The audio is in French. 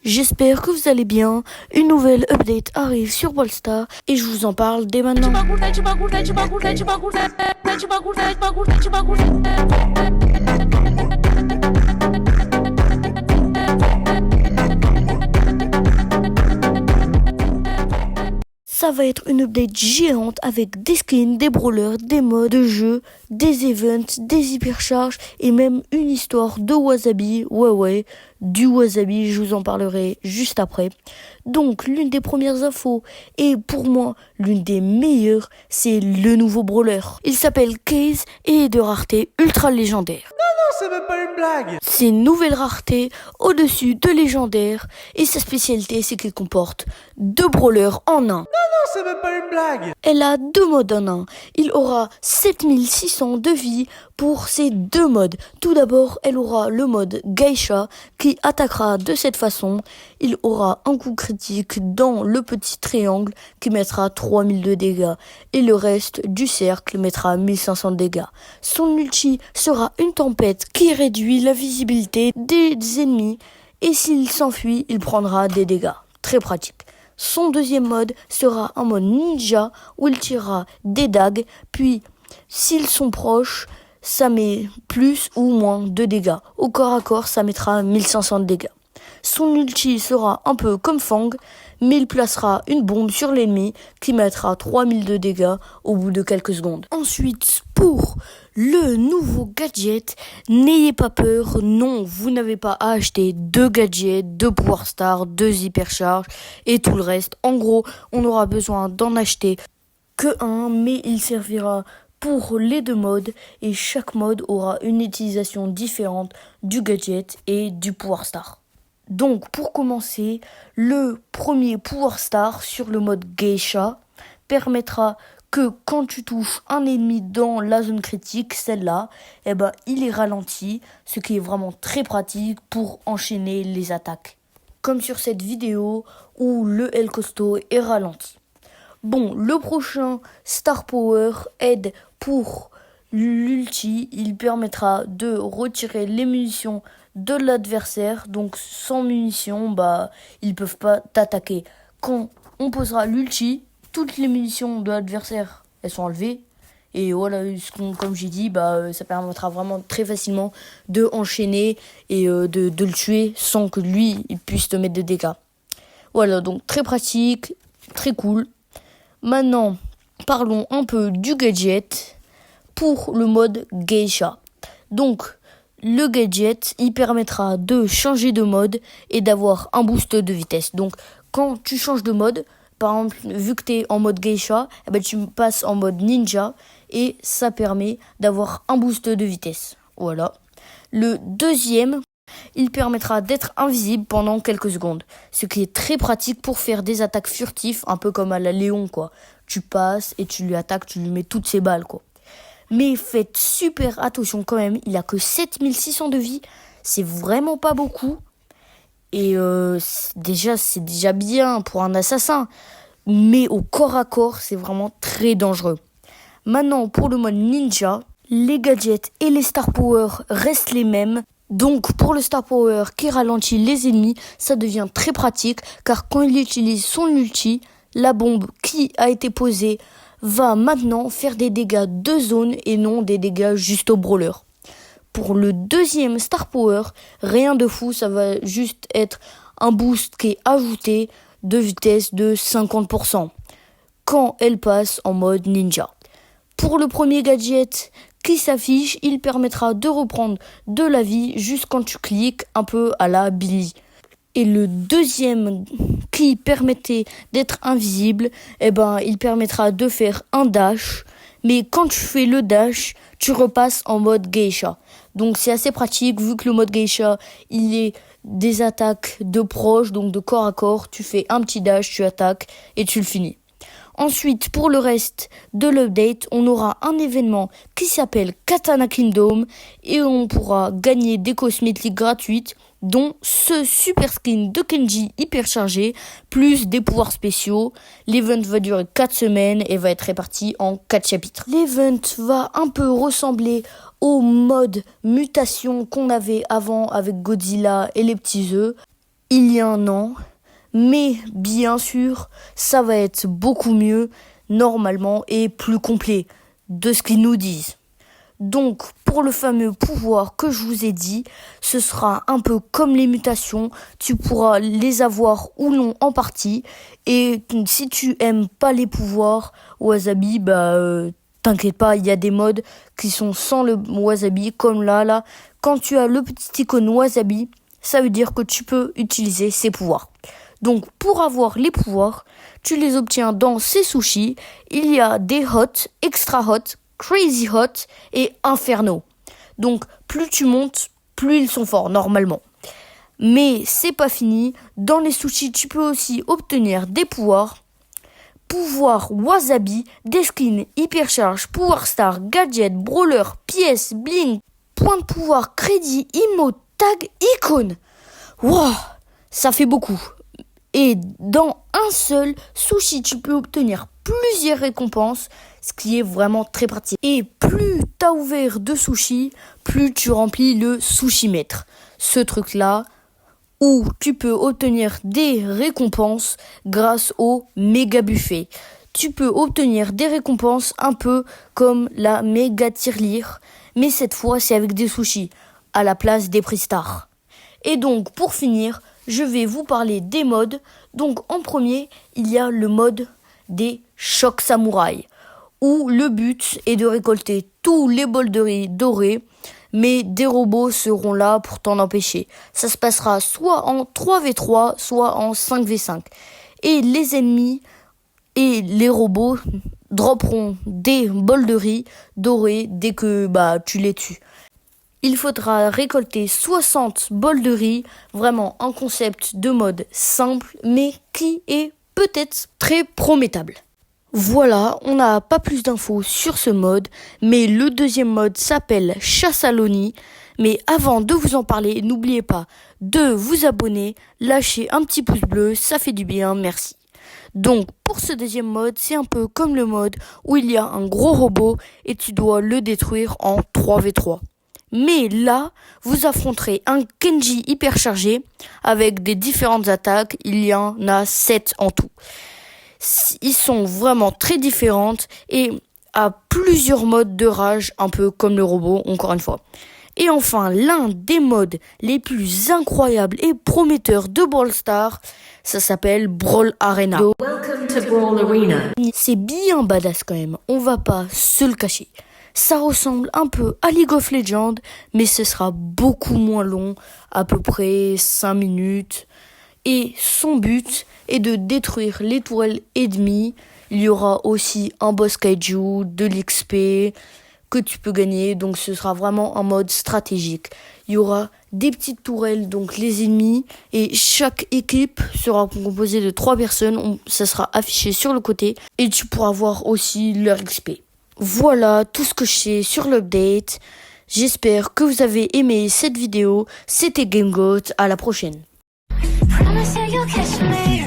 j'espère que vous allez bien. Une nouvelle update arrive sur Brawl Stars et je vous en parle dès maintenant. Ça va être une update géante avec des skins, des brawlers, des modes de jeu, des events, des hypercharges et même une histoire de Wasabi. Ouais, du Wasabi, je vous en parlerai juste après. Donc, l'une des premières infos et pour moi, l'une des meilleures, c'est le nouveau brawler. Il s'appelle Case et est de rareté ultra légendaire. Non, c'est même pas une blague. C'est une nouvelle rareté au-dessus de légendaire et sa spécialité c'est qu'il comporte 2 brawlers en un. Non, c'est même pas une blague. Elle a 2 modes en un. Il aura 7600 de vie pour ces 2 modes. Tout d'abord, elle aura le mode Geisha qui attaquera de cette façon. Il aura un coup critique dans le petit triangle qui mettra 3000 de dégâts. Et le reste du cercle mettra 1500 de dégâts. Son ulti sera une tempête qui réduit la visibilité des ennemis. Et s'il s'enfuit, il prendra des dégâts. Très pratique. Son deuxième mode sera un mode ninja où il tirera des dagues, puis s'ils sont proches, ça met plus ou moins de dégâts. Au corps à corps, ça mettra 1500 de dégâts. Son ulti sera un peu comme Fang, mais il placera une bombe sur l'ennemi qui mettra 3000 de dégâts au bout de quelques secondes. Ensuite, pour le nouveau gadget, n'ayez pas peur, non, vous n'avez pas à acheter 2 gadgets, 2 Power Stars, 2 hypercharges et tout le reste. En gros, on aura besoin d'en acheter que un, mais il servira pour les 2 modes et chaque mode aura une utilisation différente du gadget et du Power Star. Donc pour commencer, le premier Power Star sur le mode Geisha permettra que quand tu touches un ennemi dans la zone critique, celle-là, il est ralenti, ce qui est vraiment très pratique pour enchaîner les attaques. Comme sur cette vidéo où le El Costo est ralenti. Bon, le prochain Star Power aide pour l'ulti, il permettra de retirer les munitions de l'adversaire, donc sans munitions, ils peuvent pas t'attaquer. Quand on posera l'ulti, toutes les munitions de l'adversaire, elles sont enlevées. Et voilà, comme j'ai dit, ça permettra vraiment très facilement de enchaîner et de le tuer sans que lui, il puisse te mettre de dégâts. Voilà, donc très pratique, très cool. Maintenant, parlons un peu du gadget pour le mode Geisha. Donc, le gadget, il permettra de changer de mode et d'avoir un boost de vitesse. Donc, quand tu changes de mode, par exemple, vu que tu es en mode Geisha, tu passes en mode ninja et ça permet d'avoir un boost de vitesse. Voilà. Le deuxième, il permettra d'être invisible pendant quelques secondes, ce qui est très pratique pour faire des attaques furtives, un peu comme à la Léon, quoi. Tu passes et tu lui attaques, tu lui mets toutes ses balles, quoi. Mais faites super attention quand même, il a que 7600 de vie, c'est vraiment pas beaucoup. Et c'est déjà bien pour un assassin, mais au corps à corps, c'est vraiment très dangereux. Maintenant, pour le mode ninja, les gadgets et les Star Power restent les mêmes. Donc pour le Star Power qui ralentit les ennemis, ça devient très pratique car quand il utilise son ulti, la bombe qui a été posée va maintenant faire des dégâts de zone et non des dégâts juste au brawler. Pour le deuxième Star Power, rien de fou, ça va juste être un boost qui est ajouté de vitesse de 50% quand elle passe en mode ninja. Pour le premier gadget qui s'affiche, il permettra de reprendre de la vie juste quand tu cliques un peu à la Billy. Et le deuxième qui permettait d'être invisible, il permettra de faire un dash. Mais quand tu fais le dash, tu repasses en mode Geisha. Donc c'est assez pratique vu que le mode Geisha, il est des attaques de proche, donc de corps à corps. Tu fais un petit dash, tu attaques et tu le finis. Ensuite, pour le reste de l'update, on aura un événement qui s'appelle Katana Kingdom et on pourra gagner des cosmétiques gratuites, dont ce super skin de Kenji hyper chargé, plus des pouvoirs spéciaux. L'event va durer 4 semaines et va être réparti en 4 chapitres. L'event va un peu ressembler au mode mutation qu'on avait avant avec Godzilla et les petits œufs. il y a un an. Mais bien sûr, ça va être beaucoup mieux normalement et plus complet de ce qu'ils nous disent. Donc, pour le fameux pouvoir que je vous ai dit, ce sera un peu comme les mutations. Tu pourras les avoir ou non en partie. Et si tu aimes pas les pouvoirs Wasabi, t'inquiète pas, il y a des modes qui sont sans le Wasabi, comme là. Quand tu as le petit icône Wasabi, ça veut dire que tu peux utiliser ces pouvoirs. Donc, pour avoir les pouvoirs, tu les obtiens dans ces sushis. Il y a des hot, extra hot, crazy hot et inferno. Donc, plus tu montes, plus ils sont forts, normalement. Mais c'est pas fini. Dans les sushis, tu peux aussi obtenir des pouvoirs. Pouvoir Wasabi, des skins, hypercharge, pouvoir star, gadget, brawler, pièces, bling, point de pouvoir, crédit, emote, tag, icône. Wow, ça fait beaucoup. Et dans un seul sushi, tu peux obtenir plusieurs récompenses, ce qui est vraiment très pratique. Et plus tu as ouvert de sushis, plus tu remplis le sushimètre. Ce truc-là, où tu peux obtenir des récompenses grâce au méga buffet. Tu peux obtenir des récompenses un peu comme la méga tirelire, mais cette fois c'est avec des sushis, à la place des prix stars. Et donc pour finir, je vais vous parler des modes. Donc en premier, il y a le mode des chocs samouraïs, où le but est de récolter tous les bols de riz dorés, mais des robots seront là pour t'en empêcher. Ça se passera soit en 3v3, soit en 5v5. Et les ennemis et les robots dropperont des bols de riz dorés dès que tu les tues. Il faudra récolter 60 bols de riz, vraiment un concept de mode simple, mais qui est peut-être très promettable. Voilà, on n'a pas plus d'infos sur ce mode, mais le deuxième mode s'appelle Chassaloni. Mais avant de vous en parler, n'oubliez pas de vous abonner, lâcher un petit pouce bleu, ça fait du bien, merci. Donc pour ce deuxième mode, c'est un peu comme le mode où il y a un gros robot et tu dois le détruire en 3v3. Mais là, vous affronterez un Kenji hyperchargé avec des différentes attaques, il y en a 7 en tout. Ils sont vraiment très différentes et à plusieurs modes de rage, un peu comme le robot, encore une fois. Et enfin, l'un des modes les plus incroyables et prometteurs de Brawl Stars, ça s'appelle Brawl Arena. Welcome to Brawl Arena. C'est bien badass quand même, on va pas se le cacher. Ça ressemble un peu à League of Legends, mais ce sera beaucoup moins long, à peu près 5 minutes. Et son but est de détruire les tourelles ennemies. Il y aura aussi un boss kaiju, de l'XP que tu peux gagner. Donc ce sera vraiment un mode stratégique. Il y aura des petites tourelles, donc les ennemis. Et chaque équipe sera composée de 3 personnes. Ça sera affiché sur le côté. Et tu pourras voir aussi leur XP. Voilà tout ce que je sais sur l'update. J'espère que vous avez aimé cette vidéo. C'était GameGoat. À la prochaine. Promise that you'll catch me.